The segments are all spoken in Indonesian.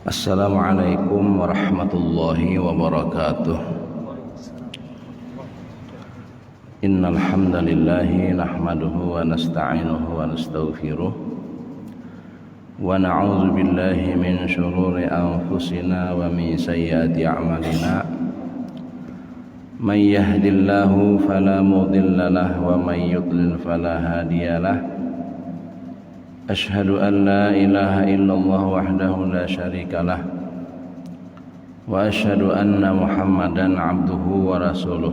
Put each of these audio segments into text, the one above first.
Assalamualaikum warahmatullahi wabarakatuh. Innal hamdalillahi nahmaduhu wa nasta'inuhu wa nastaghfiruh wa na'udzu billahi min shururi anfusina wa min sayyiati a'malina. May yahdihillahu fala mudilla lahu wa may yudlil fala hadiyalah. Ashhadu an la ilaha illallah wahdahu la syarika lah wa ashhadu anna Muhammadan abduhu wa rasuluh.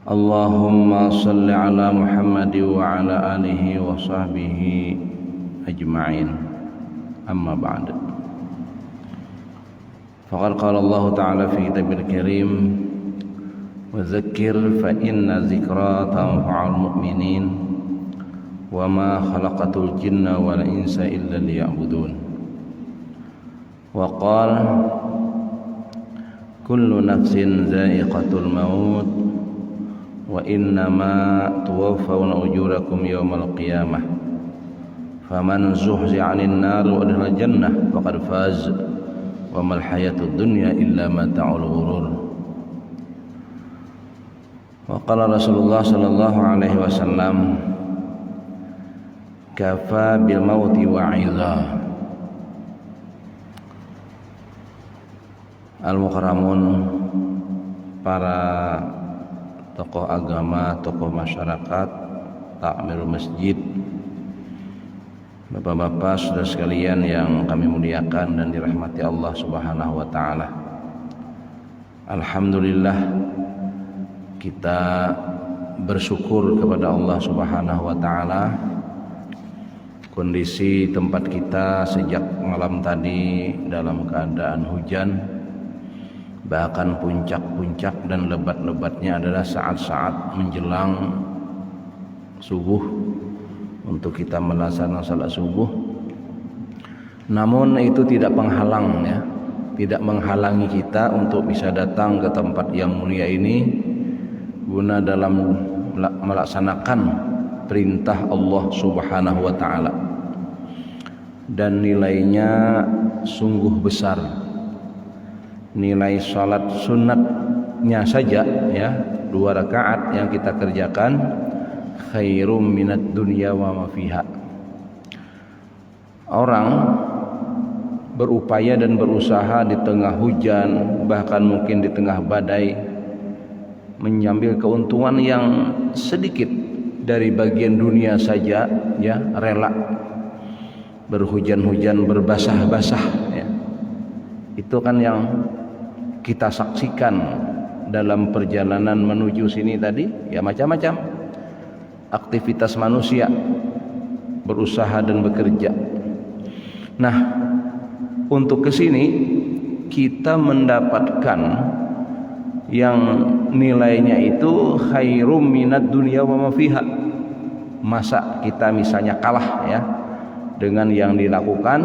Allahumma salli ala Muhammad wa ala alihi wa sahbihi ajma'in. Amma ba'd. Faqad qala Allah ta'ala fi kitabil karim wa dzakkir fa inna dzikra tanfa'ul mu'minin wa ma khalaqatul jinna wal insa illa liya'budun. Wa qala kullu nafsin dha'iqatul maut wa innama tuwaffawna ujurakum yawmal qiyamah faman zuhzi'a 'anil nar wa adkhala jannah faqad faz wa mal hayatud dunya illa mata'ul ghurur. Wa qala Rasulullah sallallahu alaihi wasallam kafa bil mauti wa'iza. Al-mukarramun, para tokoh agama, tokoh masyarakat, takmir masjid, bapak-bapak, saudara sekalian yang kami muliakan dan dirahmati Allah Subhanahu wa taala. Alhamdulillah, kita bersyukur kepada Allah Subhanahu wa taala. Kondisi tempat kita sejak malam tadi dalam keadaan hujan, bahkan puncak-puncak dan lebat-lebatnya adalah saat-saat menjelang subuh untuk kita melaksanakan salat subuh. Namun itu tidak menghalang, tidak menghalangi kita untuk bisa datang ke tempat yang mulia ini guna dalam melaksanakan perintah Allah Subhanahu wa taala, dan nilainya sungguh besar. Nilai salat sunatnya saja 2 rakaat yang kita kerjakan khairum minad dunya wa ma fiha. Orang berupaya dan berusaha di tengah hujan, bahkan mungkin di tengah badai, mengambil keuntungan yang sedikit dari bagian dunia saja, rela berhujan-hujan, berbasah-basah, itu kan yang kita saksikan dalam perjalanan menuju sini tadi, macam-macam aktivitas manusia berusaha dan bekerja. Nah, untuk kesini kita mendapatkan yang nilainya itu khairum minad dunya wa ma fiha. Masa kita misalnya kalah dengan yang dilakukan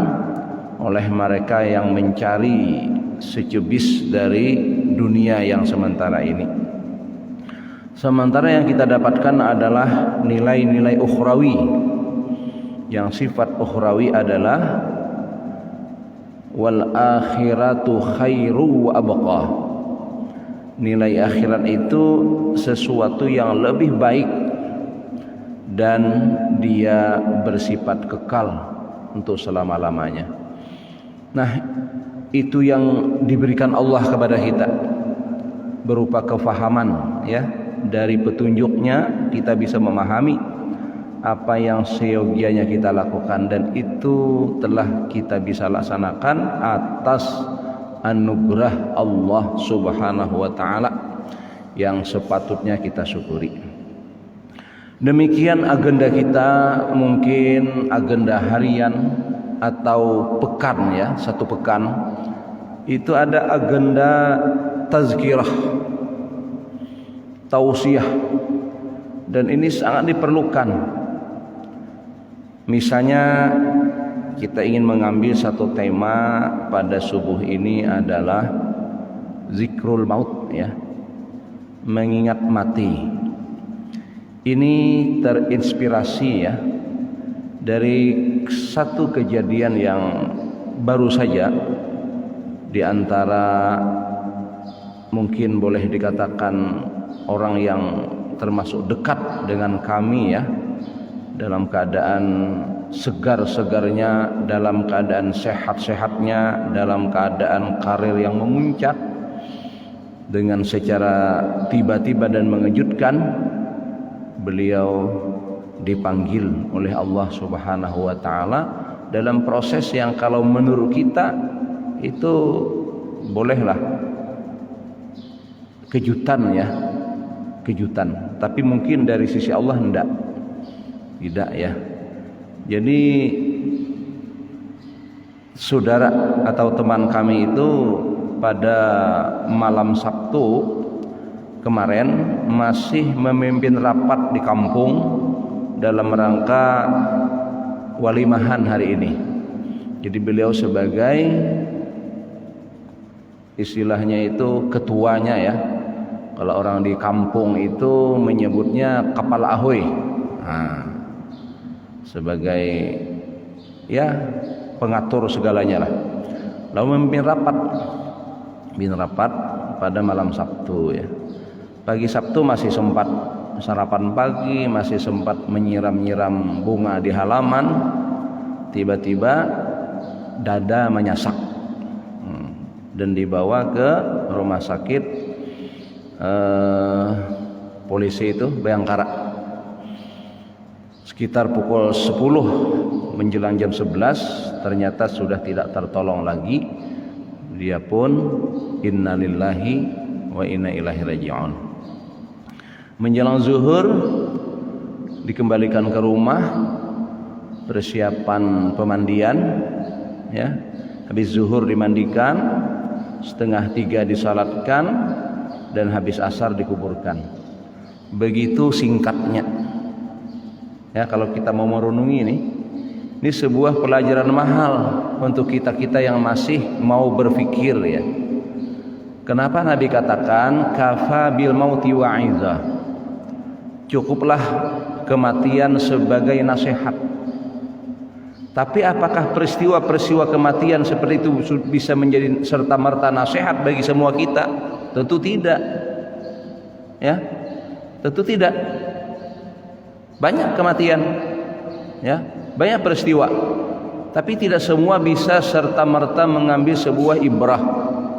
oleh mereka yang mencari secubis dari dunia yang sementara ini. Sementara yang kita dapatkan adalah nilai-nilai ukhrawi. Yang sifat ukhrawi adalah wal akhiratu khairu wa abqa. Nilai akhirat itu sesuatu yang lebih baik dan dia bersifat kekal untuk selama-lamanya. Nah, itu yang diberikan Allah kepada kita berupa kefahaman, dari petunjuknya kita bisa memahami apa yang seyogianya kita lakukan, dan itu telah kita bisa laksanakan atas anugerah Allah Subhanahu wa taala yang sepatutnya kita syukuri. Demikian agenda kita, mungkin agenda harian atau pekan, satu pekan itu ada agenda tazkirah, tausiah, dan ini sangat diperlukan. Misalnya kita ingin mengambil satu tema pada subuh ini adalah zikrul maut, mengingat mati. Ini terinspirasi dari satu kejadian yang baru saja di antara mungkin boleh dikatakan orang yang termasuk dekat dengan kami ya, dalam keadaan segar-segarnya, dalam keadaan sehat-sehatnya, dalam keadaan karir yang memuncak, dengan secara tiba-tiba dan mengejutkan beliau dipanggil oleh Allah Subhanahu wa taala dalam proses yang kalau menurut kita itu bolehlah kejutan ya, kejutan, tapi mungkin dari sisi Allah tidak ya. Jadi saudara atau teman kami itu pada malam Sabtu kemarin masih memimpin rapat di kampung dalam rangka walimahan hari ini. Jadi beliau sebagai istilahnya itu ketuanya ya. Kalau orang di kampung itu menyebutnya kepala ahoy. Nah, sebagai ya pengatur segalanya lah. Lalu memimpin rapat pada malam Sabtu ya. Pagi Sabtu masih sempat sarapan pagi, masih sempat menyiram-nyiram bunga di halaman. Tiba-tiba dada menyasak dan dibawa ke rumah sakit polisi itu Bayangkara. Sekitar pukul 10 menjelang jam 11 ternyata sudah tidak tertolong lagi. Dia pun innalillahi wa inna ilaihi raji'un. Menjelang zuhur dikembalikan ke rumah, persiapan pemandian ya. Habis zuhur dimandikan, 2:30 disalatkan, dan habis asar dikuburkan. Begitu singkatnya ya. Kalau kita mau merenungi ini sebuah pelajaran mahal untuk kita-kita yang masih mau berpikir ya. Kenapa Nabi katakan kafa bil mauti wa'iza, cukuplah kematian sebagai nasihat. Tapi apakah peristiwa-peristiwa kematian seperti itu bisa menjadi serta-merta nasihat bagi semua kita? Tentu tidak. Ya, tentu tidak. Banyak kematian, ya, banyak peristiwa. Tapi tidak semua bisa serta-merta mengambil sebuah ibrah,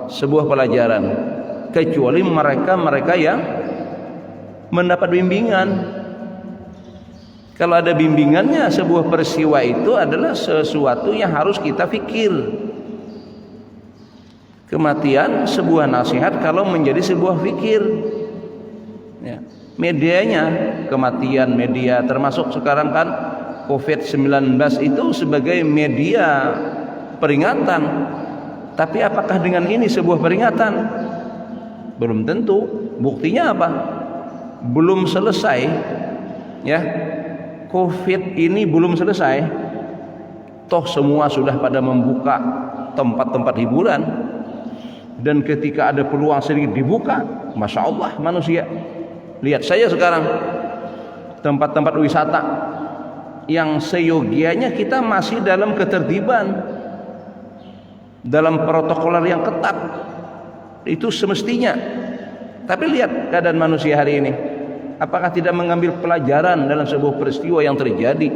sebuah pelajaran. Kecuali mereka yang mendapat bimbingan. Kalau ada bimbingannya, sebuah peristiwa itu adalah sesuatu yang harus kita pikir. Kematian sebuah nasihat kalau menjadi sebuah fikir ya. Medianya kematian, media termasuk sekarang kan COVID-19 itu sebagai media peringatan. Tapi apakah dengan ini sebuah peringatan? Belum tentu. Buktinya apa? Belum selesai ya. COVID ini belum selesai, toh semua sudah pada membuka tempat-tempat hiburan, dan ketika ada peluang sedikit dibuka, Masya Allah manusia. Lihat saya sekarang tempat-tempat wisata yang seyogianya kita masih dalam ketertiban, dalam protokoler yang ketat, itu semestinya. Tapi lihat keadaan manusia hari ini. Apakah tidak mengambil pelajaran dalam sebuah peristiwa yang terjadi?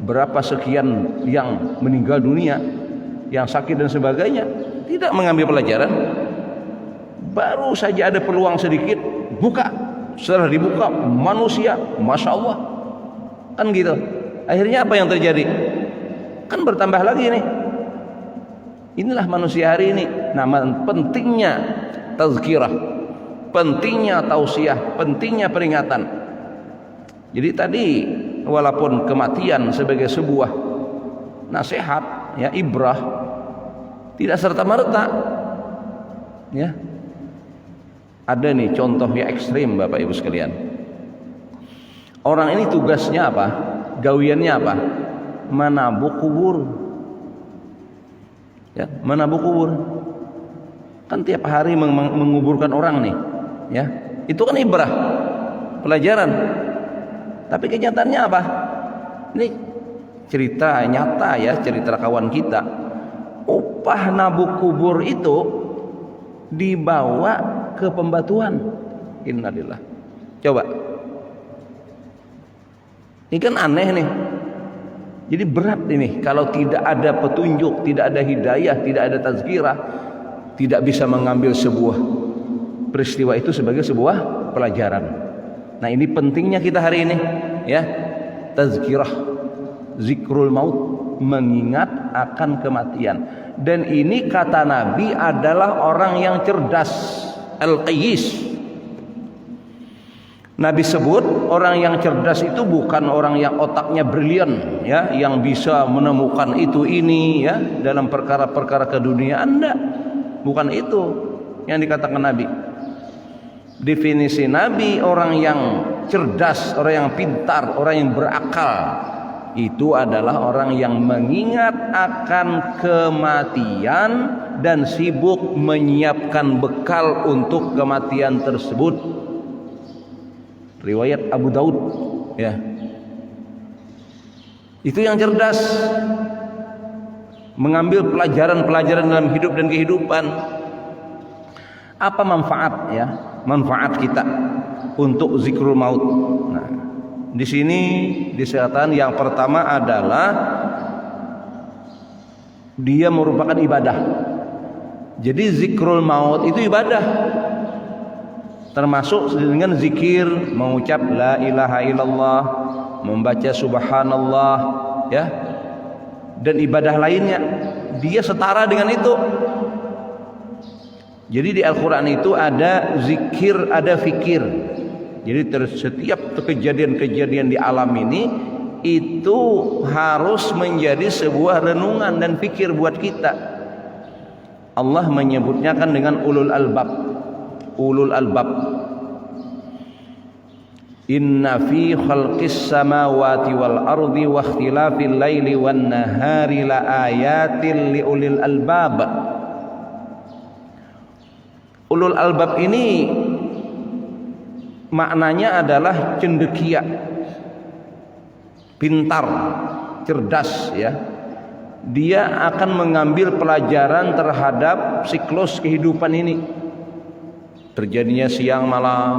Berapa sekian yang meninggal dunia, yang sakit dan sebagainya? Tidak mengambil pelajaran. Baru saja ada peluang sedikit, buka. Setelah dibuka, manusia, Masya Allah. Kan gitu. Akhirnya apa yang terjadi? Kan bertambah lagi nih. Inilah manusia hari ini. Nah, pentingnya tazkirah, pentingnya tausiah, pentingnya peringatan. Jadi tadi walaupun kematian sebagai sebuah nasihat ya, ibrah, tidak serta-merta ya. Ada nih contoh yang ekstrim Bapak Ibu sekalian. Orang ini tugasnya apa? Gawiannya apa? Menabuk kubur. Ya, menabuk kubur. Kan tiap hari menguburkan orang nih. Ya, itu kan ibrah, pelajaran. Tapi kenyataannya apa? Ini cerita nyata ya, cerita kawan kita. upah nabuk kubur itu dibawa ke pembatuan. Innalillah. Coba. Ini kan aneh nih. Jadi berat ini kalau tidak ada petunjuk, tidak ada hidayah, tidak ada tazkirah, tidak bisa mengambil sebuah peristiwa itu sebagai sebuah pelajaran. Nah, ini pentingnya kita hari ini, ya. Tazkirah, zikrul maut, mengingat akan kematian. Dan ini kata Nabi adalah orang yang cerdas, al-qayyis. Nabi sebut orang yang cerdas itu bukan orang yang otaknya brilian, ya, yang bisa menemukan itu ini, ya, dalam perkara-perkara keduniaan. Enggak, bukan itu yang dikatakan Nabi. Definisi Nabi orang yang cerdas, orang yang pintar, orang yang berakal, itu adalah orang yang mengingat akan kematian dan sibuk menyiapkan bekal untuk kematian tersebut. Riwayat Abu Daud, ya. Itu yang cerdas, mengambil pelajaran-pelajaran dalam hidup dan kehidupan. Apa manfaat, ya? Manfaat kita untuk zikrul maut. Nah, di sini disebutkan yang pertama adalah dia merupakan ibadah. Jadi zikrul maut itu ibadah. Termasuk dengan zikir, mengucap la ilaha illallah, membaca subhanallah, ya, dan ibadah lainnya, dia setara dengan itu. Jadi di Al-Quran itu ada zikir, ada fikir. Jadi setiap kejadian-kejadian di alam ini itu harus menjadi sebuah renungan dan fikir buat kita. Allah menyebutnya kan dengan ulul albab. Ulul albab. Inna fi khalqis samawati wal ardi wa ikhtilafil laili wan nahari la ayatin li ulil albab. Ulul albab ini maknanya adalah cendekia, pintar, cerdas, ya. Dia akan mengambil pelajaran terhadap siklus kehidupan ini. Terjadinya siang malam,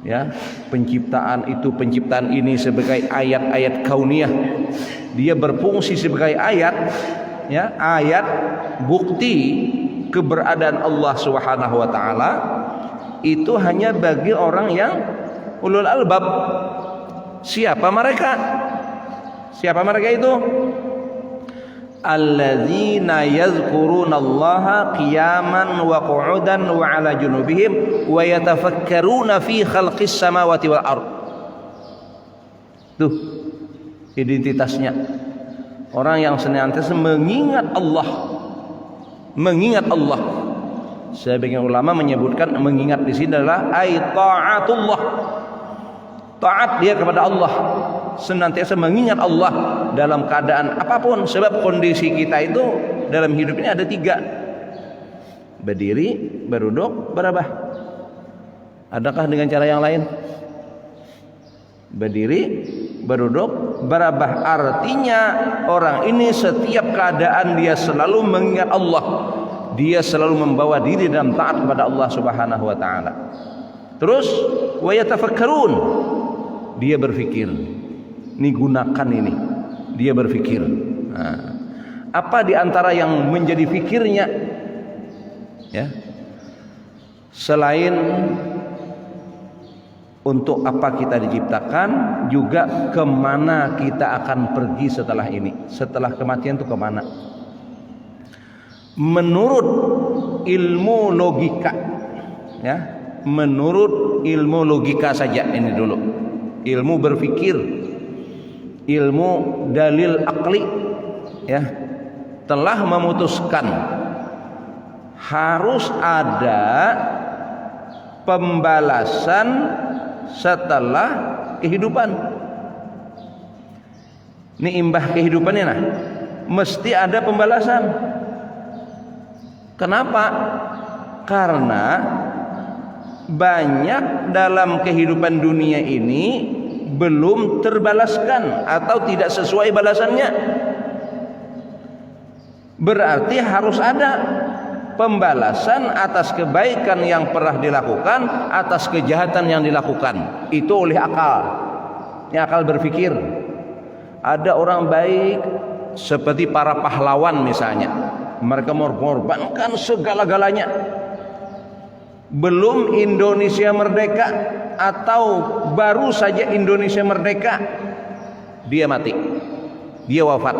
ya, penciptaan ini sebagai ayat-ayat kauniyah. Dia berfungsi sebagai ayat, ya, ayat bukti keberadaan Allah Subhanahu wa taala. Itu hanya bagi orang yang ulul albab. Siapa mereka? Siapa mereka itu? Alladzina yazkurunallaha qiyaman wa qu'udan wa 'ala junubihim wa yatafakkaruna fi khalqis samawati wal ard. Tuh identitasnya. Orang yang senantiasa mengingat Allah. Mengingat Allah. Sebagian ulama menyebutkan mengingat di sini adalah ay ta'atullah. Taat dia kepada Allah, senantiasa mengingat Allah dalam keadaan apapun. Sebab kondisi kita itu dalam hidup ini ada 3: berdiri, beruduk, berabah. Adakah dengan cara yang lain? Berdiri, beruduk, berabah. Artinya orang ini setiap keadaan dia selalu mengingat Allah. Dia selalu membawa diri dalam taat kepada Allah Subhanahu wa taala. Terus wa yatafakkarun. Dia berfikir, ini gunakan ini. Dia berfikir. Nah, apa di antara yang menjadi fikirnya? Ya, selain untuk apa kita diciptakan, juga kemana kita akan pergi setelah ini, setelah kematian itu kemana? Menurut ilmu logika, ya, menurut ilmu logika saja ini dulu. Ilmu berfikir, ilmu dalil akli, ya, telah memutuskan harus ada pembalasan setelah kehidupan. Ini imbah kehidupannya, nah, mesti ada pembalasan. Kenapa? Karena banyak dalam kehidupan dunia ini belum terbalaskan atau tidak sesuai balasannya. Berarti harus ada pembalasan atas kebaikan yang pernah dilakukan, atas kejahatan yang dilakukan. Itu oleh akal. Ini akal berpikir. Ada orang baik seperti para pahlawan misalnya, mereka mengorbankan segala-galanya. Belum Indonesia merdeka atau baru saja Indonesia merdeka, dia mati, dia wafat.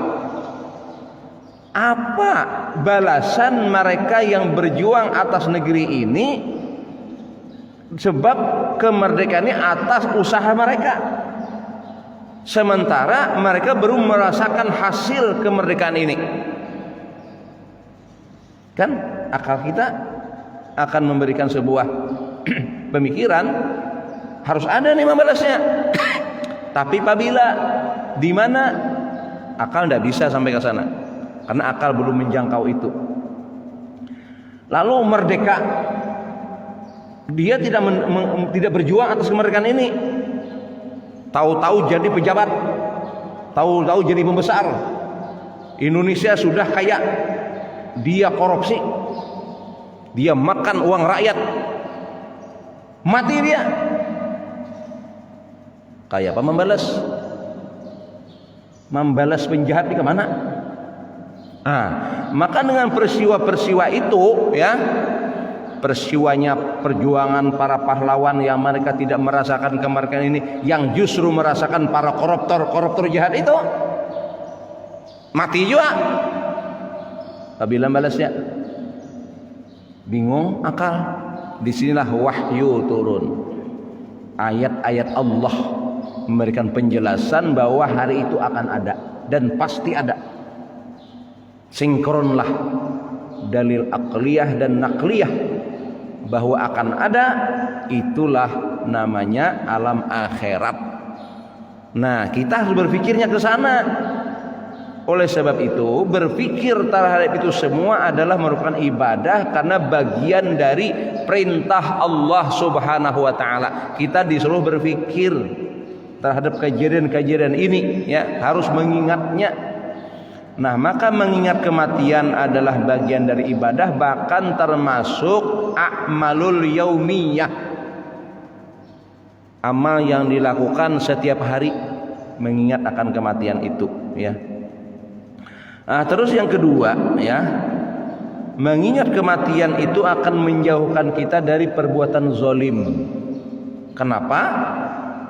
Apa balasan mereka yang berjuang atas negeri ini? Sebab kemerdekaan ini atas usaha mereka, sementara mereka baru merasakan hasil kemerdekaan ini. Kan akal kita akan memberikan sebuah pemikiran, harus ada nih membalasnya. Tapi apabila di mana akal tidak bisa sampai ke sana, karena akal belum menjangkau itu. Lalu merdeka, dia tidak berjuang atas kemerdekaan ini, tahu-tahu jadi pejabat, tahu-tahu jadi pembesar. Indonesia sudah kaya, dia korupsi, dia makan uang rakyat, mati dia. Kayak apa membalas? Membalas penjahat di kemana? Maka dengan peristiwa-peristiwa itu, ya, peristiwanya perjuangan para pahlawan yang mereka tidak merasakan kemerdekaan ini, yang justru merasakan para koruptor jahat itu, mati juga. Apabila balasnya bingung akal, disinilah wahyu turun. Ayat-ayat Allah memberikan penjelasan bahwa hari itu akan ada dan pasti ada. Sinkronlah dalil akliyah dan nakliyah bahwa akan ada, itulah namanya alam akhirat. Nah, kita harus berpikirnya ke sana. Oleh sebab itu, berpikir terhadap itu semua adalah merupakan ibadah, karena bagian dari perintah Allah Subhanahu wa taala. Kita disuruh berpikir terhadap kejadian-kejadian ini, ya, harus mengingatnya. Nah, maka mengingat kematian adalah bagian dari ibadah, bahkan termasuk a'malul yaumiyah, amal yang dilakukan setiap hari mengingat akan kematian itu, ya. Nah, terus yang kedua, ya, mengingat kematian itu akan menjauhkan kita dari perbuatan zalim. Kenapa?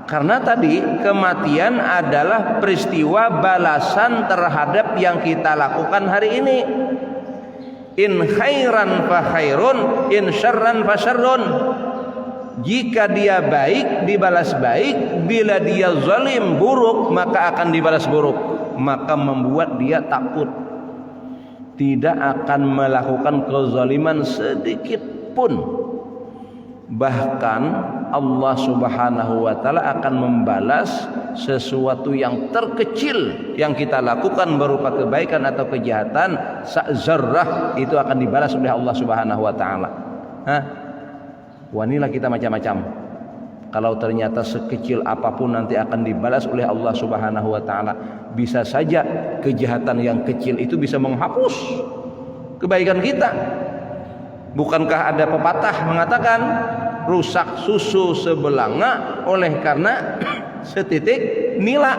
Karena tadi kematian adalah peristiwa balasan terhadap yang kita lakukan hari ini. In khairan fa khairun, in syarran fa syarrun. Jika dia baik, dibalas baik. Bila dia zalim, buruk, maka akan dibalas buruk. Maka membuat dia takut, tidak akan melakukan kezaliman sedikit pun. Bahkan Allah Subhanahu wa taala akan membalas sesuatu yang terkecil yang kita lakukan berupa kebaikan atau kejahatan, sa'zarrah, itu akan dibalas oleh Allah Subhanahu wa taala. Wanilah kita macam-macam. Kalau ternyata sekecil apapun nanti akan dibalas oleh Allah Subhanahu wa taala. Bisa saja kejahatan yang kecil itu bisa menghapus kebaikan kita. Bukankah ada pepatah mengatakan rusak susu sebelanga oleh karena setitik nila.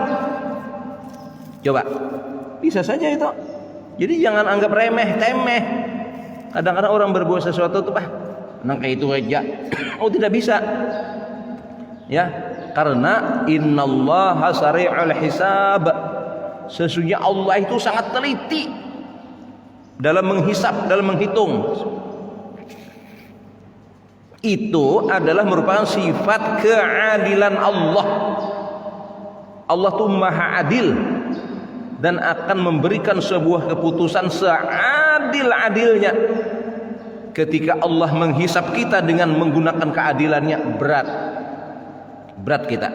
Coba, bisa saja itu. Jadi jangan anggap remeh temeh. Kadang-kadang orang berbuat sesuatu tuh, nangka itu aja. Oh, tidak bisa. Ya, karena innallaha sari'ul hisab. Sesungguhnya Allah itu sangat teliti dalam menghisap, dalam menghitung. Itu adalah merupakan sifat keadilan Allah. Allah itu maha adil dan akan memberikan sebuah keputusan seadil-adilnya. Ketika Allah menghisap kita dengan menggunakan keadilannya, berat kita.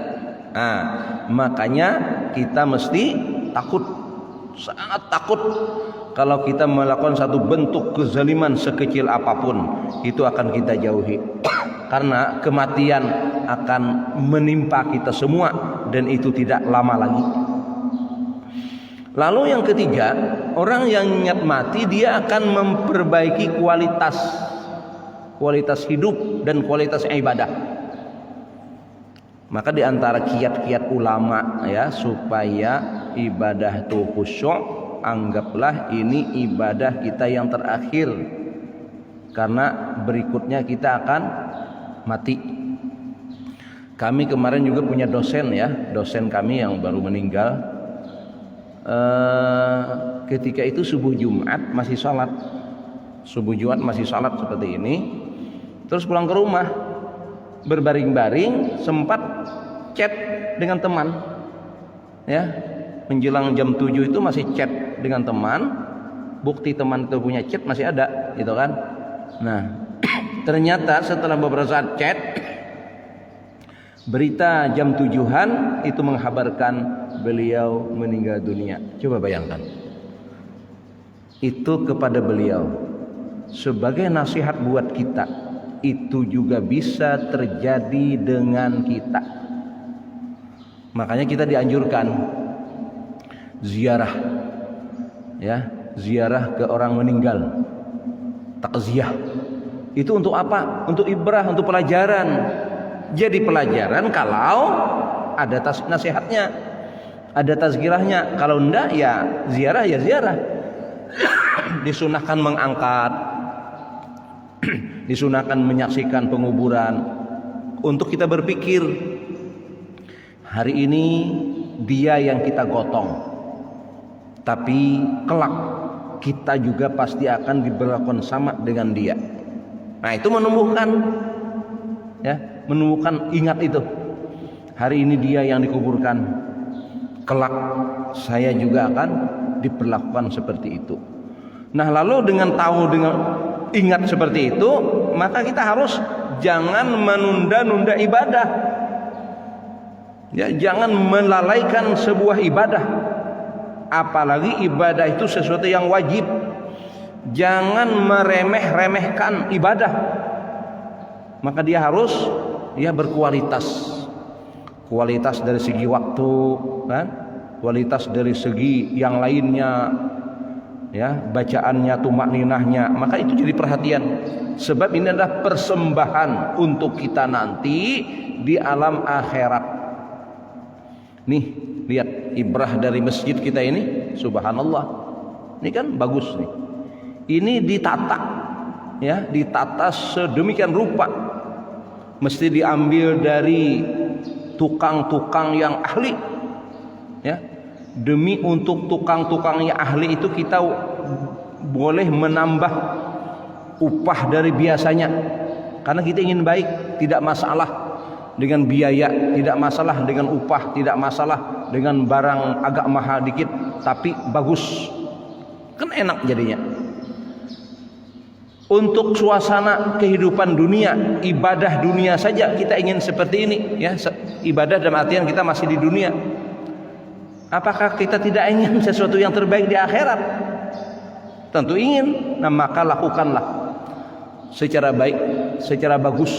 Makanya kita mesti takut, sangat takut kalau kita melakukan satu bentuk kezaliman sekecil apapun. Itu akan kita jauhi, karena kematian akan menimpa kita semua dan itu tidak lama lagi. Lalu yang ketiga, orang yang niat mati dia akan memperbaiki kualitas hidup dan kualitas ibadah. Maka di antara kiat-kiat ulama ya supaya ibadah itu khusyuk, anggaplah ini ibadah kita yang terakhir. Karena berikutnya kita akan mati. Kami kemarin juga punya dosen kami yang baru meninggal. Ketika itu subuh Jumat masih sholat seperti ini. Terus pulang ke rumah, berbaring-baring, sempat chat dengan teman. Ya, menjelang jam 7 itu masih chat dengan teman. Bukti teman itu punya chat masih ada, gitu kan? Nah, ternyata setelah beberapa saat chat, berita jam 7-an itu menghabarkan beliau meninggal dunia. Coba bayangkan. Itu kepada beliau. Sebagai nasihat buat kita, itu juga bisa terjadi dengan kita. Makanya kita dianjurkan ziarah, ya, ziarah ke orang meninggal. Takziah itu untuk apa? Untuk ibrah, untuk pelajaran. Jadi pelajaran kalau ada nasihatnya, ada tazkirahnya. Kalau enggak ya ziarah. Disunahkan mengangkat, disunahkan menyaksikan penguburan untuk kita berpikir hari ini dia yang kita gotong, tapi kelak kita juga pasti akan diberlakukan sama dengan dia. Nah, itu menumbuhkan ingat itu. Hari ini dia yang dikuburkan, kelak saya juga akan diperlakukan seperti itu. Nah, lalu dengan ingat seperti itu, maka kita harus jangan menunda-nunda ibadah. Ya, jangan melalaikan sebuah ibadah. Apalagi ibadah itu sesuatu yang wajib. Jangan meremeh-remehkan ibadah. Maka dia harus berkualitas. Kualitas dari segi waktu, kan? Kualitas dari segi yang lainnya, ya, bacaannya, tumakninahnya. Maka itu jadi perhatian. Sebab ini adalah persembahan untuk kita nanti di alam akhirat. Nih, lihat ibrah dari masjid kita ini, subhanallah. Ini kan bagus nih. Ini ditata sedemikian rupa. Mesti diambil dari tukang-tukang yang ahli. Ya. Demi untuk tukang-tukang yang ahli itu kita boleh menambah upah dari biasanya. Karena kita ingin baik, tidak masalah dengan biaya, tidak masalah dengan upah, tidak masalah dengan barang agak mahal dikit, tapi bagus, kan enak jadinya. Untuk suasana kehidupan dunia, ibadah dunia saja kita ingin seperti ini, ya, ibadah dalam artian kita masih di dunia. Apakah kita tidak ingin sesuatu yang terbaik di akhirat? Tentu ingin. Nah, maka lakukanlah secara baik, secara bagus.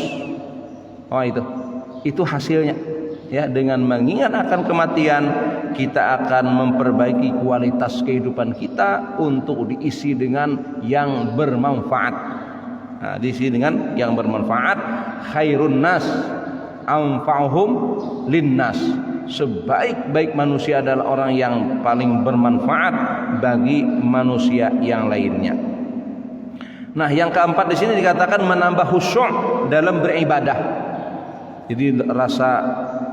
Oh, itu hasilnya, ya. Dengan mengingat akan kematian, kita akan memperbaiki kualitas kehidupan kita untuk diisi dengan yang bermanfaat. Nah, diisi dengan yang bermanfaat. Khairun nas anfa'uhum linnas. Sebaik-baik manusia adalah orang yang paling bermanfaat bagi manusia yang lainnya. Nah, yang keempat di sini dikatakan menambah khusyuk dalam beribadah. Jadi rasa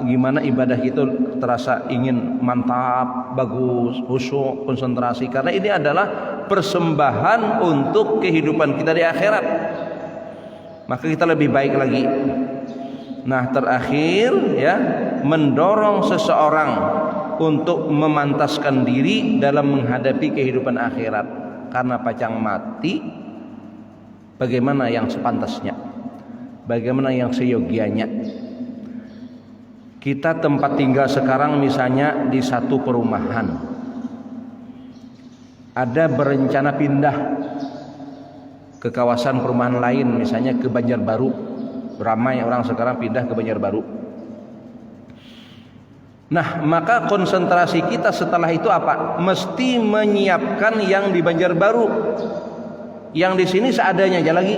gimana ibadah itu terasa ingin mantap, bagus, khusyuk, konsentrasi. Karena ini adalah persembahan untuk kehidupan kita di akhirat. Maka kita lebih baik lagi. Nah, terakhir, ya, mendorong seseorang untuk memantaskan diri dalam menghadapi kehidupan akhirat. Karena pacang mati, bagaimana yang sepantasnya, bagaimana yang seyogianya. Kita tempat tinggal sekarang misalnya di satu perumahan, ada berencana pindah ke kawasan perumahan lain, misalnya ke Banjarbaru. Ramai orang sekarang pindah ke Banjarbaru. Nah, maka konsentrasi kita setelah itu apa? Mesti menyiapkan yang di Banjarbaru. Yang di sini seadanya aja lagi.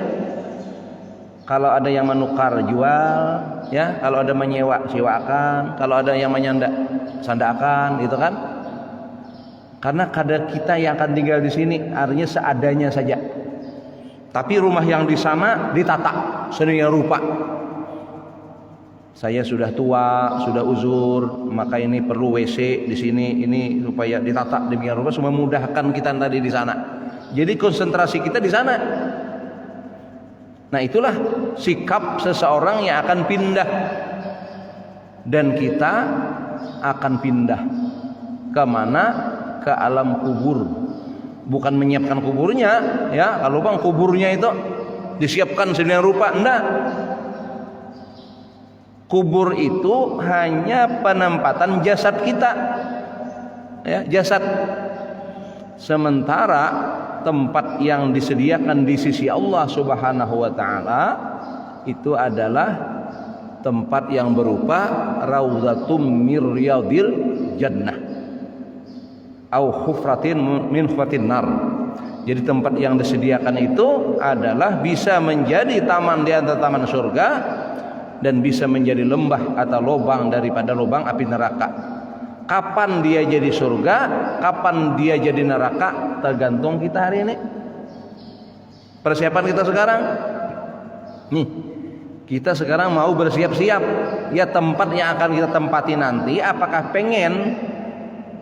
Kalau ada yang menukar jual, ya. Kalau ada menyewa sewakan. Kalau ada yang menyanda sandakan, gitu kan? Karena kadar kita yang akan tinggal di sini artinya seadanya saja. Tapi rumah yang di sana ditata sedemikian rupa. Saya sudah tua, sudah uzur, maka ini perlu WC di sini, ini supaya ditata demikian rupa, semua memudahkan kita tadi di sana. Jadi konsentrasi kita di sana. Nah, itulah sikap seseorang yang akan pindah, dan kita akan pindah kemana? Ke alam kubur. Bukan menyiapkan kuburnya, ya. Kalau bang kuburnya itu disiapkan sedemikian rupa, enggak. Kubur itu hanya penempatan jasad kita, ya, jasad. Sementara tempat yang disediakan di sisi Allah Subhanahu wa taala itu adalah tempat yang berupa raudhatum mir riyadil jannah au hufratin min hufratin nar. Jadi tempat yang disediakan itu adalah bisa menjadi taman di antara taman surga, dan bisa menjadi lembah atau lubang daripada lubang api neraka. Kapan dia jadi surga, kapan dia jadi neraka, tergantung kita hari ini. Persiapan kita sekarang nih, kita sekarang mau bersiap-siap, ya, tempat yang akan kita tempati nanti. Apakah pengen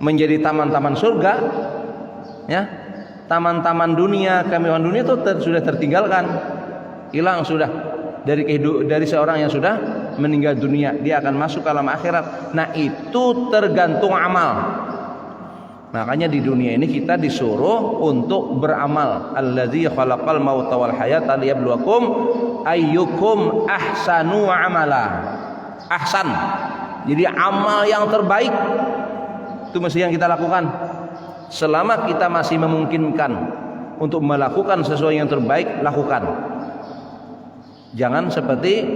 menjadi taman-taman surga, ya, taman-taman dunia, kemewahan dunia itu sudah tertinggalkan, hilang sudah dari seorang yang sudah meninggal dunia. Dia akan masuk ke alam akhirat. Nah, itu tergantung amal. Makanya di dunia ini kita disuruh untuk beramal. Allazi khalaqal mauta wal hayata liyabluwakum ayyukum ahsanu amala. Ahsan. Jadi amal yang terbaik itu mesti yang kita lakukan. Selama kita masih memungkinkan untuk melakukan sesuatu yang terbaik, lakukan. Jangan seperti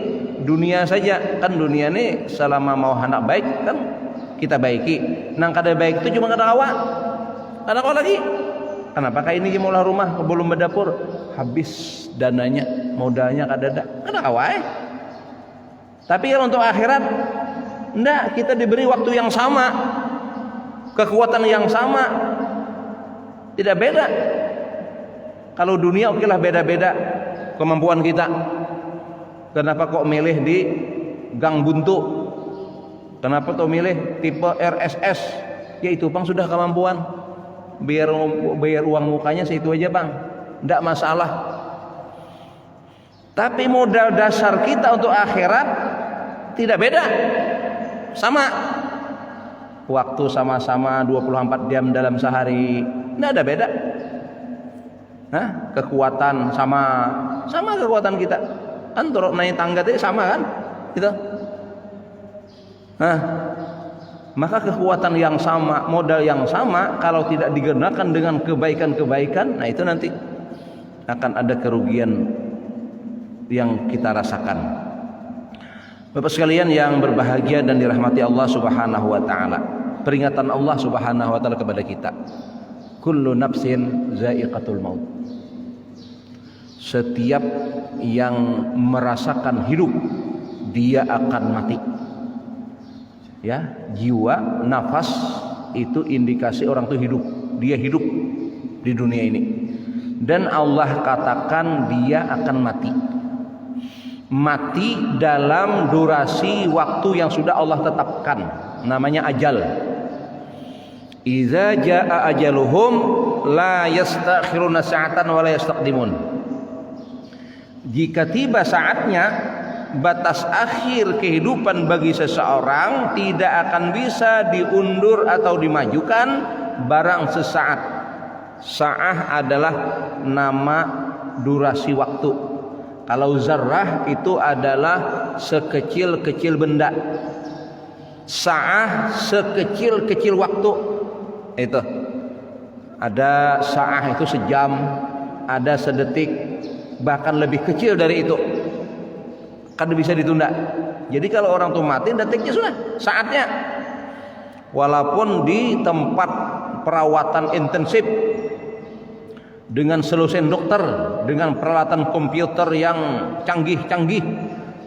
dunia saja. Kan dunia ini selama mau hendak baik kan kita baiki. Nang kada baik itu cuma kada awak. Kada awak lagi. Kenapa kayak ini mulai rumah belum berdapur, habis dananya, modalnya kada ada. Kada awak. Tapi kalau untuk akhirat enggak, kita diberi waktu yang sama, kekuatan yang sama. Tidak beda. Kalau dunia okelah beda-beda kemampuan kita. Kenapa kok milih di Gang Buntu? Kenapa tuh milih tipe RSS? Ya itu bang, sudah kemampuan. Bayar uang mukanya segitu aja bang, tidak masalah. Tapi modal dasar kita untuk akhirat tidak beda, sama. Waktu sama-sama 24 jam dalam sehari, tidak ada beda. Hah? Kekuatan sama kekuatan kita. Kan turun naik tangga itu sama kan, gitu. Nah, maka kekuatan yang sama, modal yang sama, kalau tidak digunakan dengan kebaikan-kebaikan, nah itu nanti akan ada kerugian yang kita rasakan. Bapak sekalian yang berbahagia dan dirahmati Allah Subhanahu wa taala, peringatan Allah Subhanahu wa taala kepada kita, kullu nafsin za'iqatul maut. Setiap yang merasakan hidup, dia akan mati. Ya, jiwa, nafas itu indikasi orang itu hidup. Dia hidup di dunia ini. Dan Allah katakan dia akan mati. Mati dalam durasi waktu yang sudah Allah tetapkan, namanya ajal. Idza jaa ajaluhum la yastakhiruna sa'atan wa la yastaqdimun. Jika tiba saatnya, batas akhir kehidupan bagi seseorang tidak akan bisa diundur atau dimajukan barang sesaat. Sa'ah adalah nama durasi waktu. Kalau zarrah itu adalah sekecil-kecil benda. Sa'ah sekecil-kecil waktu. Itu. Ada sa'ah itu sejam, ada sedetik, bahkan lebih kecil dari itu. Kan bisa ditunda. Jadi kalau orang itu mati, detiknya sudah saatnya. walaupun di tempat perawatan intensif dengan selusin dokter, dengan peralatan komputer yang canggih-canggih,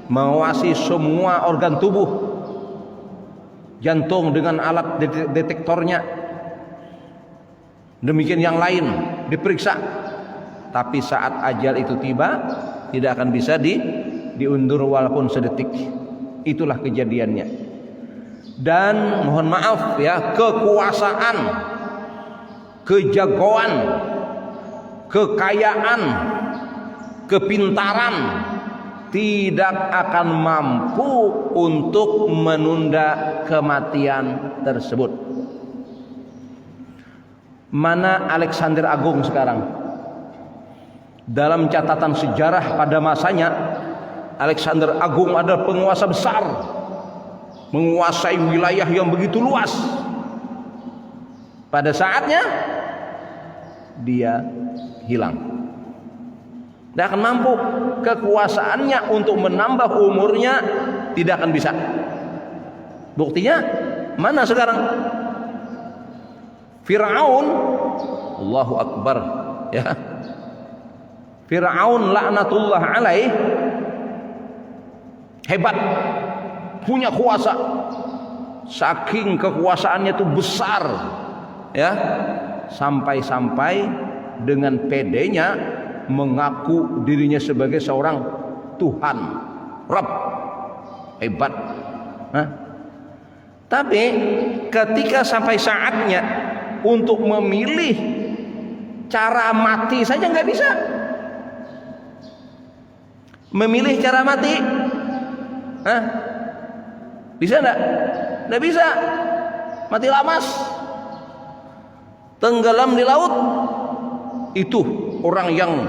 mengawasi semua organ tubuh, jantung dengan alat detektornya, demikian yang lain diperiksa, tapi saat ajal itu tiba tidak akan bisa diundur walaupun sedetik. Itulah kejadiannya. Dan mohon maaf ya, kekuasaan, kejagoan, kekayaan, kepintaran tidak akan mampu untuk menunda kematian tersebut. Mana Alexander Agung sekarang? Dalam catatan sejarah pada masanya, Alexander Agung adalah penguasa besar, menguasai wilayah yang begitu luas. Pada saatnya dia hilang. Tidak akan mampu, kekuasaannya untuk menambah umurnya tidak akan bisa. Buktinya mana sekarang? Fir'aun, Allahu Akbar ya. Fir'aun laknatullah alaih, hebat, punya kuasa, saking kekuasaannya itu besar ya, sampai-sampai dengan pedenya mengaku dirinya sebagai seorang Tuhan, Rabb, hebat. Tapi ketika sampai saatnya untuk memilih cara mati saja nggak bisa. Memilih cara mati, bisa enggak? Nggak bisa. Mati lamas, tenggelam di laut. Itu orang yang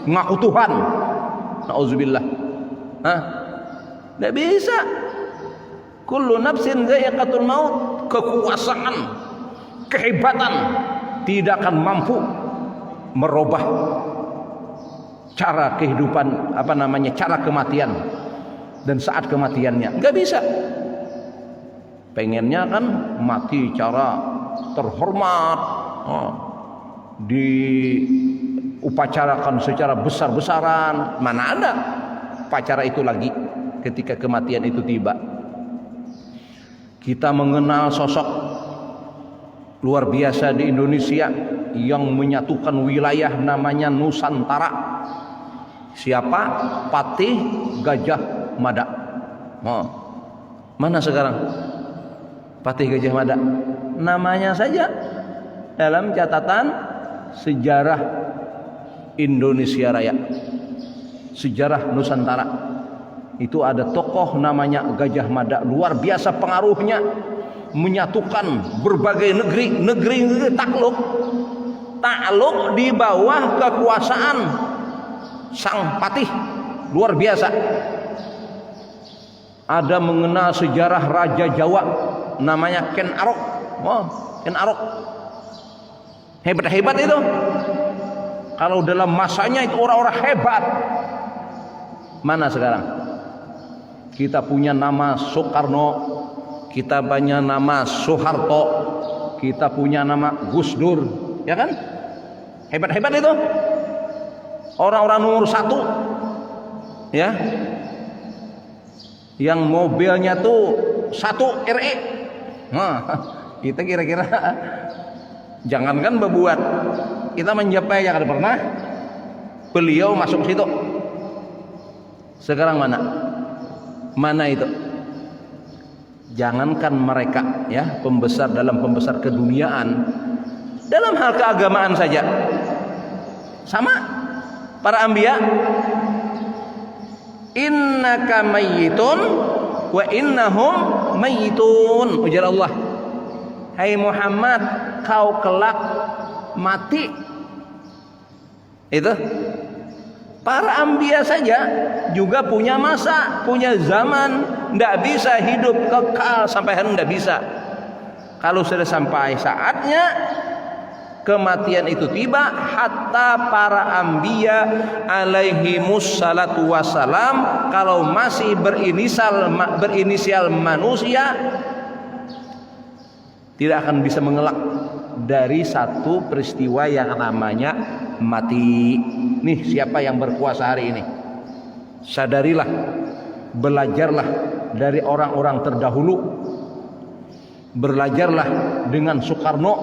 ngaku Tuhan. Nauzubillah. Nggak bisa. Kullu nafsin dha'iqatul maut. Kekuasaan, kehebatan tidak akan mampu merubah cara kehidupan, cara kematian dan saat kematiannya. Nggak bisa. Pengennya kan mati cara terhormat, diupacarakan secara besar-besaran. Mana ada upacara itu lagi ketika kematian itu tiba. Kita mengenal sosok luar biasa di Indonesia yang menyatukan wilayah namanya Nusantara. Siapa? Patih Gajah Mada. Mana sekarang Patih Gajah Mada? Namanya saja dalam catatan sejarah Indonesia Raya, sejarah Nusantara. Itu ada tokoh namanya Gajah Mada, luar biasa pengaruhnya, menyatukan berbagai negeri takluk di bawah kekuasaan sang patih, luar biasa. Ada mengenal sejarah Raja Jawa namanya Ken Arok. Ken Arok hebat itu. Kalau dalam masanya itu orang-orang hebat. Mana sekarang? Kita punya nama Soekarno, kita punya nama Soeharto, kita punya nama Gus Dur, ya kan? Hebat-hebat itu. Orang-orang nomor 1 ya, yang mobilnya tuh 1 RE. Kita kira-kira jangankan berbuat, kita mencapai yang ada pernah beliau masuk situ. Sekarang mana itu? Jangankan mereka ya, pembesar keduniaan, dalam hal keagamaan saja sama. Para anbiya, innaka mayyitun wa innahum mayyitun, ujar Allah, hai Muhammad, kau kelak mati. Itu para anbiya saja juga punya masa, punya zaman, tidak bisa hidup kekal sampai hari, tidak bisa. Kalau sudah sampai saatnya kematian itu tiba, hatta para anbiya alaihimus salatu wassalam, kalau masih berinisial manusia, tidak akan bisa mengelak dari satu peristiwa yang namanya mati. Nih, siapa yang berkuasa hari ini? Sadarilah, belajarlah dari orang-orang terdahulu. Belajarlah dengan Soekarno,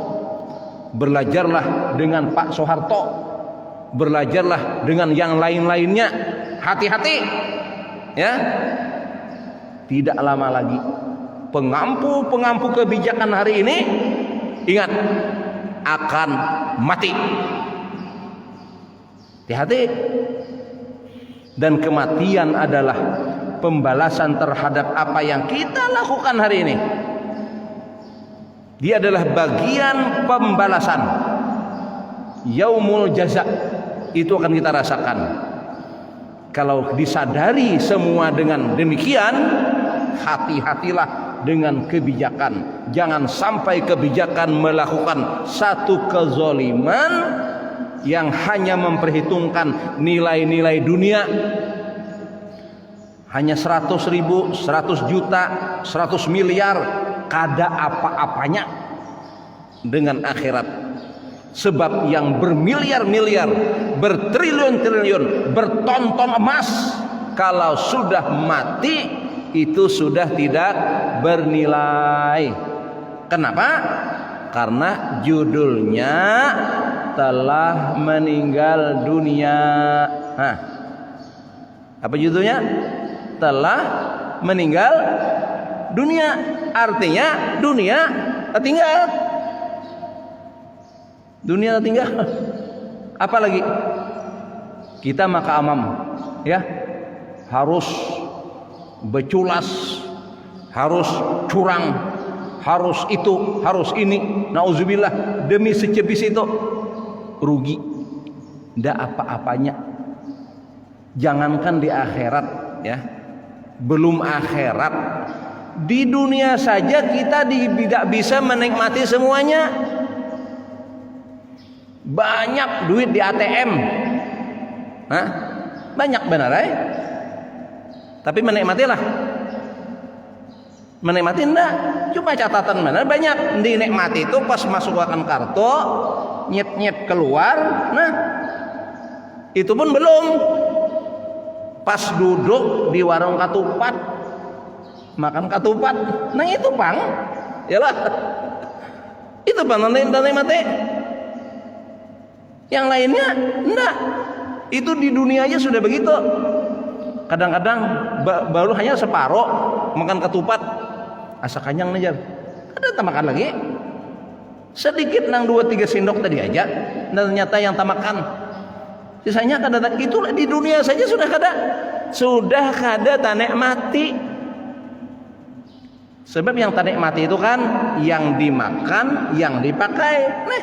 belajarlah dengan Pak Soeharto, belajarlah dengan yang lain-lainnya. Hati-hati, ya. Tidak lama lagi pengampu kebijakan hari ini, ingat, akan mati. Hati-hati. Dan kematian adalah pembalasan terhadap apa yang kita lakukan hari ini. Dia adalah bagian pembalasan. Yaumul jaza itu akan kita rasakan. Kalau disadari semua dengan demikian, hati-hatilah dengan kebijakan. Jangan sampai kebijakan melakukan satu kezaliman yang hanya memperhitungkan nilai-nilai dunia. Hanya 100 ribu, 100 juta, 100 miliar, kada apa-apanya dengan akhirat. Sebab yang bermiliar-miliar, bertriliun-triliun, bertonton emas, kalau sudah mati itu sudah tidak bernilai. Kenapa? Karena judulnya telah meninggal dunia. Hah. Apa judulnya? Telah meninggal dunia. Artinya dunia tinggal. Dunia tinggal. Apalagi kita maka amam, ya, harus beculas, harus curang, harus itu, harus ini. Nauzubillah, demi secebis itu rugi. Ndak apa-apanya. Jangankan di akhirat, ya, belum akhirat, di dunia saja kita tidak bisa menikmati semuanya. Banyak duit di ATM, hah? Banyak benar, tapi menikmatilah. Menikmati enggak? Cuma catatan mana banyak dinikmati itu pas masukkan kartu, nyet-nyet keluar. Nah, itu pun belum. Pas duduk di warung ketupat, makan ketupat, nah itu bang, yalah, itu bang nikmati. Yang lainnya enggak. Itu di dunia aja sudah begitu. Kadang-kadang baru hanya separuh makan ketupat, asa kenyang aja. Ada tamakan lagi. Sedikit nang 2-3 sendok tadi aja, dan ternyata yang tamakan. Sisanya kadang itu di dunia saja sudah kada tanikmati. Sebab yang tanikmati itu kan yang dimakan, yang dipakai. Nah,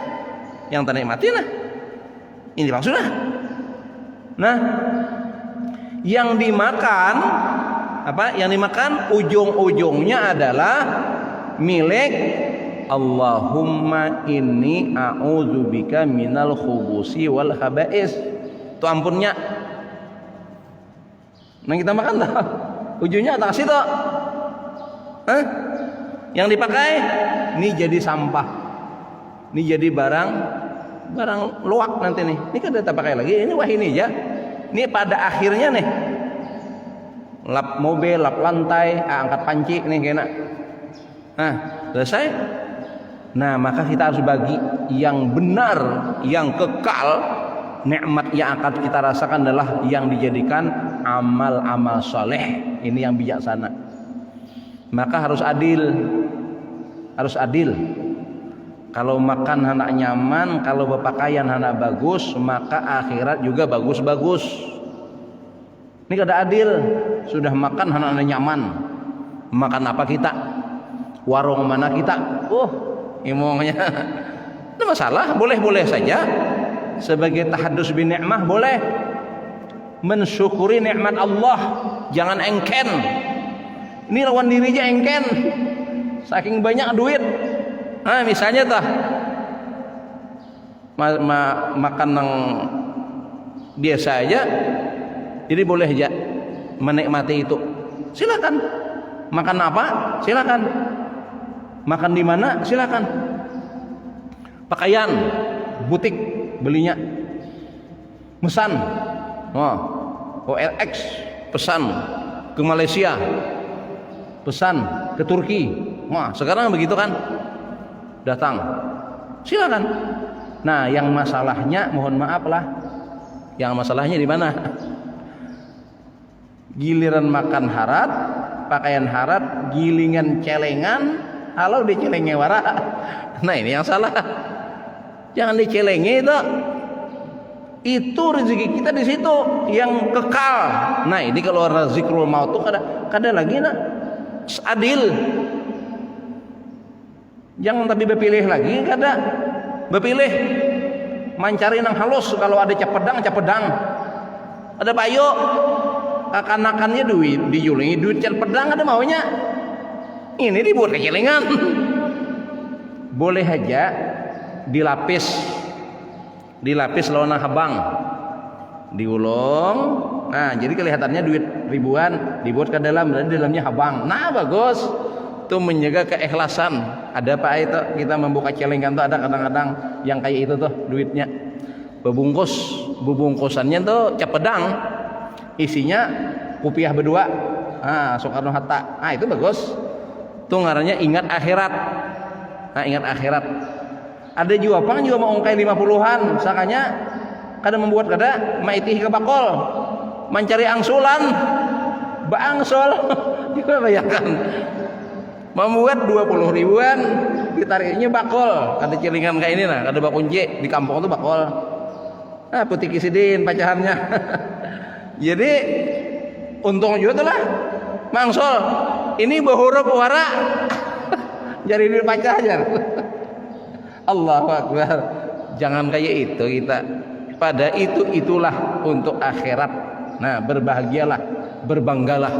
yang tanikmati nah. Ini maksudnya. Nah, yang dimakan apa? Yang dimakan ujung-ujungnya adalah milik Allahumma inni a'udzubika minal khubusi wal khaba'is. Itu ampunnya. Nah, kita makan lah. Ujungnya atas situ. Yang dipakai ini jadi sampah. Ini jadi barang luak nanti nih. Ini kan kita pakai lagi. Ini wah ini aja. Ini pada akhirnya nih. Lap mobil, lap lantai, angkat panci nih kena. Nah, selesai. Nah, maka kita harus bagi yang benar, yang kekal. Nikmat yang akan kita rasakan adalah yang dijadikan amal-amal soleh. Ini yang bijaksana. Maka harus adil. Harus adil. Kalau makan anak nyaman, kalau berpakaian anak bagus, maka akhirat juga bagus-bagus. Ini kada adil. Sudah makan anak nyaman, makan apa kita? Warung mana kita? Imongnya. Ada masalah? Boleh-boleh saja. Sebagai tahaddus bin ni'mah boleh. Mensyukuri nikmat Allah, jangan engken. Ini lawan dirinya engken. Saking banyak duit. Misalnya tah makan yang biasa aja, jadi boleh aja menikmati itu. Silakan. Makan apa? Silakan. Makan di mana? Silakan. Pakaian, butik belinya. Pesan, OLX, pesan ke Malaysia, pesan ke Turki. Sekarang begitu kan? Datang. Silakan. Nah, yang masalahnya mohon maaf lah. Yang masalahnya di mana? Giliran makan harat, pakaian harat, gilingan celengan, halau dicelenge wara. Nah, ini yang salah. Jangan dicelenge itu. Itu rezeki kita di situ yang kekal. Nah, ini kalau zikrul maut tuh kada lagi nak adil. Jangan tapi berpilih lagi, kada berpilih. Mancari nang halus, kalau ada capedang. Ada bayo akan-akannya duit dijulingi duit capedang, ada maunya. Ini dibuat kecelengan. Boleh aja dilapis lawan habang, diulung. Nah, jadi kelihatannya duit ribuan dibuat ke dalam, dan di dalamnya habang. Nah, bagus. Itu menjaga keikhlasan. Ada apa itu kita membuka celengan tuh, ada kadang-kadang yang kayak itu tuh duitnya bubungkusannya tuh capedang, isinya rupiah berdua. Soekarno Hatta. Itu bagus. Itu ngarannya ingat akhirat. Ingat akhirat. Ada juga mau ongkai 50-an, sakanya kada membuat kada maitih ke bakol, mencari angsulan, baangsol. Juga bayangkan. Membuat 20 ribuan, ditariknya bakol, kada celingan kayak ini nah, kada bakunci di kampung itu bakol. Putih kisidin pacahannya. Jadi untung juga tuh lah, mangsol. Ini berhuruf wara, jadi duit pacar aja. Allahu Akbar. Jangan kayak itu kita. Pada itulah untuk akhirat. Nah, berbahagialah, berbanggalah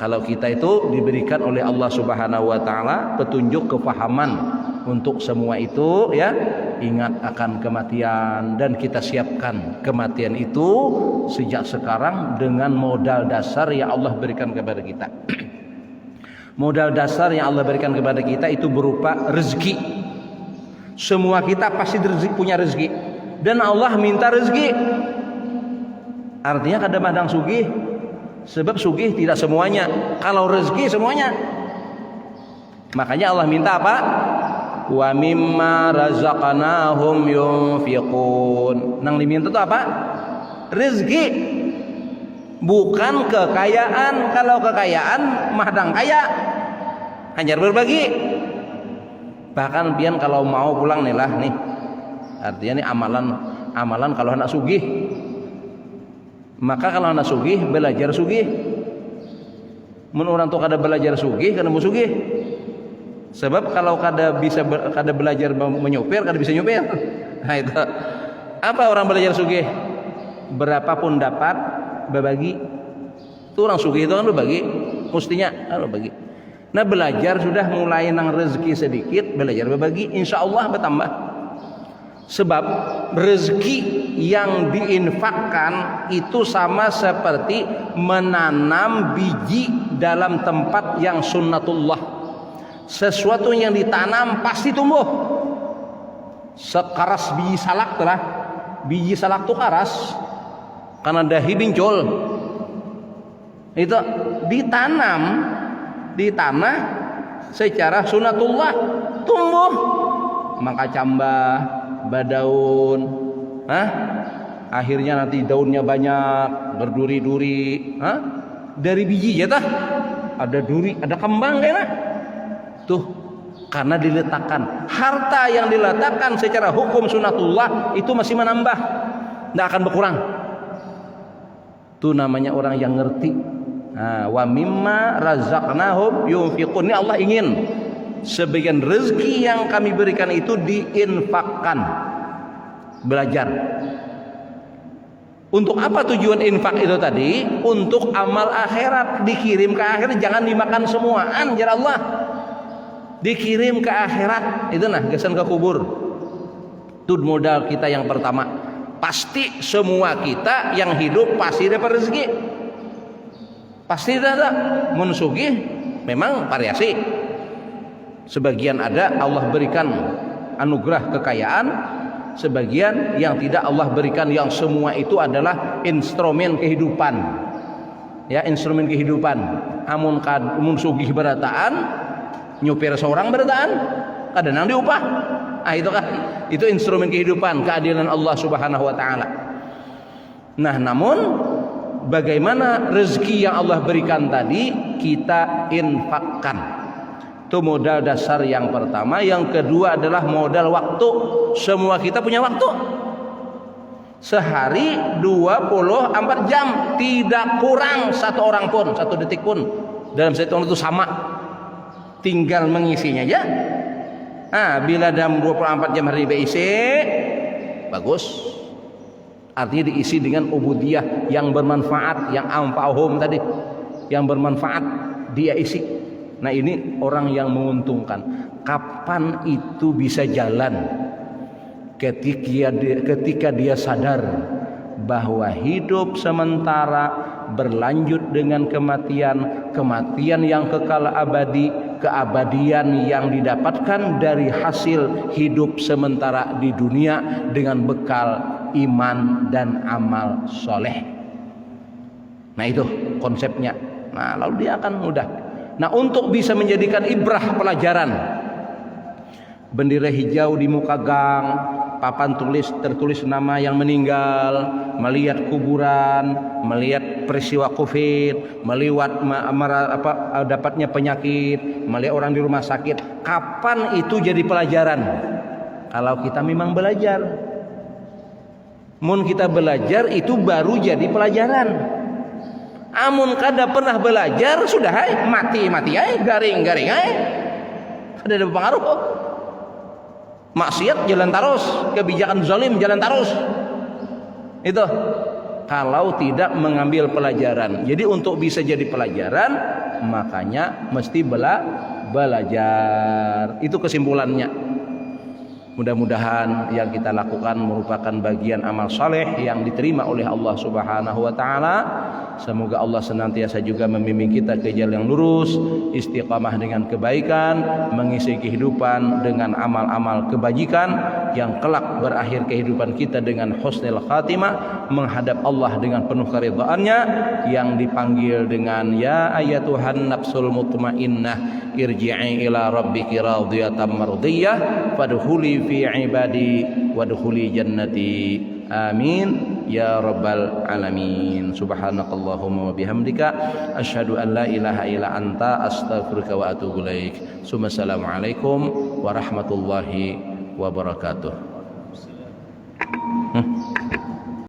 kalau kita itu diberikan oleh Allah Subhanahu wa taala petunjuk, kefahaman untuk semua itu ya. Ingat akan kematian dan kita siapkan kematian itu sejak sekarang dengan modal dasar yang Allah berikan kepada kita. Modal dasar yang Allah berikan kepada kita itu berupa rezeki. Semua kita pasti punya rezeki, dan Allah minta rezeki. Artinya kadang-kadang sugih, sebab sugih tidak semuanya. Kalau rezeki semuanya. Makanya Allah minta apa? Wa mimma razaqnahum yunfiqun. Nang diminta itu apa? Rezeki. Bukan kekayaan. Kalau kekayaan mahdang kaya, hanya berbagi. Bahkan pian kalau mau pulang nih lah nih, artinya nih amalan kalau anak sugih, maka kalau anak sugih belajar sugih. Mun orang tuh kada belajar sugih, kada mau sugih. Sebab kalau kada belajar menyupir, kada bisa nyupir. Nah itu apa orang belajar sugih? Berapapun dapat berbagi. Itu orang sugih itu kan berbagi, mestinya berbagi. Nah, belajar sudah mulai nang rezeki sedikit, belajar berbagi, insya Allah bertambah. Sebab rezeki yang diinfakkan itu sama seperti menanam biji dalam tempat yang sunnatullah. Sesuatu yang ditanam pasti tumbuh. Sekaras biji salak telah. Biji salak itu karas karena dahi bincul. Itu ditanam di tanah secara sunnatullah, tumbuh, maka cambah, badaun, akhirnya nanti daunnya banyak, berduri-duri, dari biji ya tah, ada duri, ada kembang kayaknya, tuh karena diletakkan. Harta yang diletakkan secara hukum sunnatullah itu masih menambah, tidak akan berkurang. Itu namanya orang yang ngerti. Wa mimma razaqnahum yunfiqun. Ini Allah ingin sebagian rezeki yang kami berikan itu diinfakkan. Belajar. Untuk apa tujuan infak itu tadi? Untuk amal akhirat, dikirim ke akhirat, jangan dimakan semua. Anjar Allah. Dikirim ke akhirat. Itu nah, gesan ke kubur. Itu modal kita yang pertama. Pasti semua kita yang hidup pasti dapat rezeki. Pasti ada mun sugih memang variasi. Sebagian ada Allah berikan anugerah kekayaan, sebagian yang tidak Allah berikan, yang semua itu adalah instrumen kehidupan. Ya, instrumen kehidupan. Amun sugih berataan, nyupir seorang berataan, kadang diupah. Itu kan, itu instrumen kehidupan, keadilan Allah Subhanahu wa taala. Nah, namun bagaimana rezeki yang Allah berikan tadi kita infakkan. Itu modal dasar yang pertama. Yang kedua adalah modal waktu. Semua kita punya waktu. Sehari 24 jam, tidak kurang satu orang pun, satu detik pun dalam satu itu sama. Tinggal mengisinya aja. Bila dalam 24 jam hari BIC, bagus. Artinya diisi dengan ubudiyah yang bermanfaat, yang anfa'uhum tadi, yang bermanfaat dia isi. Nah, ini orang yang menguntungkan. Kapan itu bisa jalan? Ketika dia sadar bahwa hidup sementara berlanjut dengan kematian, kematian yang kekal abadi, keabadian yang didapatkan dari hasil hidup sementara di dunia dengan bekal iman dan amal soleh. Nah, itu konsepnya. Nah, lalu dia akan mudah. Nah, untuk bisa menjadikan ibrah pelajaran, bendera hijau di muka gang, papan tertulis nama yang meninggal, melihat kuburan, melihat peristiwa Covid, melihat dapatnya penyakit, melihat orang di rumah sakit. Kapan itu jadi pelajaran? Kalau kita memang belajar. Mun kita belajar itu baru jadi pelajaran. Amun kada pernah belajar, sudah mati garing kada ada pengaruh. Maksiat jalan terus, kebijakan zalim jalan terus. Itu kalau tidak mengambil pelajaran. Jadi untuk bisa jadi pelajaran, makanya mesti belajar. Itu kesimpulannya. Mudah-mudahan yang kita lakukan merupakan bagian amal saleh yang diterima oleh Allah Subhanahu wa taala. Semoga Allah senantiasa juga membimbing kita ke jalan yang lurus, istiqamah dengan kebaikan, mengisi kehidupan dengan amal-amal kebajikan yang kelak berakhir kehidupan kita dengan husnul khatimah, menghadap Allah dengan penuh keridhaannya, yang dipanggil dengan ya ayatuhan nafsul mutmainnah irji'i ila rabbiki radiyatan mardiyah fadkhuli fi ibadi wadkhuli jannati. Amin ya rabbal alamin. Subhanakallahumma wa bihamdika asyhadu an la ilaha illa anta astaghfiruka wa atubu ilaik. Assalamualaikum warahmatullahi wabarakatuh.